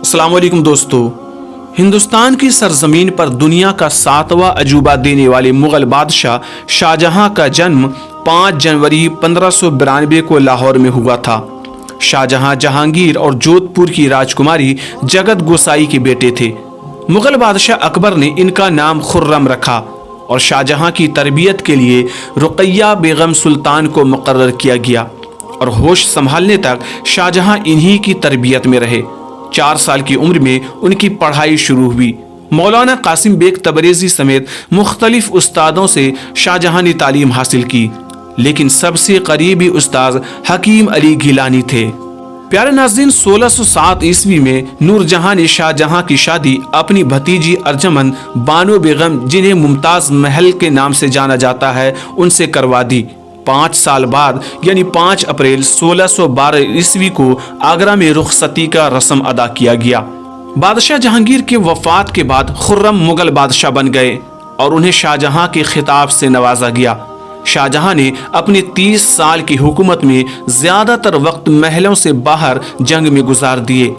अस्सलाम वालेकुम दोस्तों। हिंदुस्तान की सरजमीन पर दुनिया का 7वां अजूबा देने वाले मुगल बादशाह शाहजहां का जन्म 5 जनवरी 1592 को लाहौर में हुआ था। शाहजहां जहांगीर और जोधपुर की राजकुमारी जगत गोसाई के बेटे थे। मुगल बादशाह अकबर ने इनका नाम खुर्रम रखा और शाहजहां की तरबियत के लिए रुकैया बेगम सुल्तान को मुकर्रर किया गया और होश संभालने तक शाहजहां इन्हीं की तरबियत में रहे। 4 साल की उम्र में उनकी पढ़ाई शुरू हुई। मौलाना कासिम बेग तबरेज़ी समेत मुख्तलिफ उस्तादों से शाहजहां ने तालीम हासिल की, लेकिन सबसे करीबी उस्ताद हकीम अली गिलानी थे। प्यारे नाज़रीन, 1607 ईस्वी में नूरजहां ने शाहजहां की शादी अपनी भतीजी अर्जमन बानो बेगम, जिन्हें मुमताज़ महल के नाम से जाना जाता है, उनसे करवा दी। 5 साल बाद यानी 5 अप्रैल 1612 ईस्वी को आगरा में रुखसती का रस्म अदा किया गया। बादशाह जहांगीर के वफात के बाद खुर्रम मुगल बादशाह बन गए और उन्हें शाहजहां के खिताब से नवाजा गया। शाहजहां ने अपने 30 साल की हुकूमत में ज्यादातर वक्त महलों से बाहर जंग में गुजार दिए।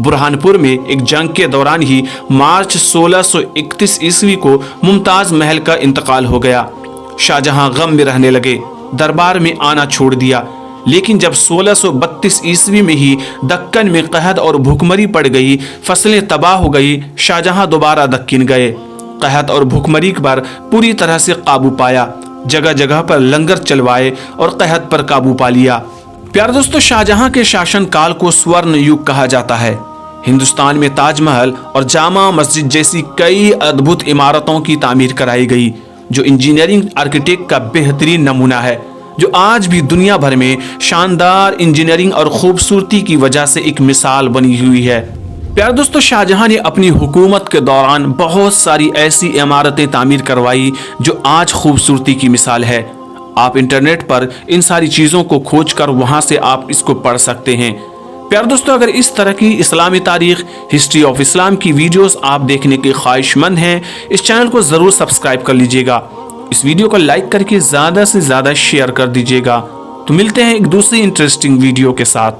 बुरहानपुर में एक जंग के दौरान ही मार्च 1631 ईस्वी को मुमताज महल का इंतकाल हो गया। शाहजहां गम में रहने लगे, दरबार में आना छोड़ दिया। लेकिन जब 1632 ईस्वी में ही दक्कन में कहत और भूखमरी पड़ गई, फसलें तबाह हो गई, शाहजहां दोबारा दक्कन गए। कहत और भूखमरी पर पूरी तरह से काबू पाया, जगह जगह पर लंगर चलवाए और कहत पर काबू पा लिया। प्यारे दोस्तों, शाहजहां के शासन काल को स्वर्ण युग कहा जाता है। हिंदुस्तान में ताजमहल और जामा मस्जिद जैसी कई अद्भुत इमारतों की तामीर कराई गई, जो इंजीनियरिंग आर्किटेक्ट का बेहतरीन नमूना है, जो आज भी दुनिया भर में शानदार इंजीनियरिंग और खूबसूरती की वजह से एक मिसाल बनी हुई है। प्यारे दोस्तों, शाहजहां ने अपनी हुकूमत के दौरान बहुत सारी ऐसी इमारतें तामीर करवाई जो आज खूबसूरती की मिसाल है। आप इंटरनेट पर इन सारी चीज़ों को खोज कर वहाँ से आप इसको पढ़ सकते हैं। प्यारे दोस्तों, अगर इस तरह की इस्लामी तारीख, हिस्ट्री ऑफ इस्लाम की वीडियोस आप देखने के ख्वाहिशमंद हैं, इस चैनल को ज़रूर सब्सक्राइब कर लीजिएगा। इस वीडियो को लाइक करके ज़्यादा से ज़्यादा शेयर कर दीजिएगा। तो मिलते हैं एक दूसरी इंटरेस्टिंग वीडियो के साथ।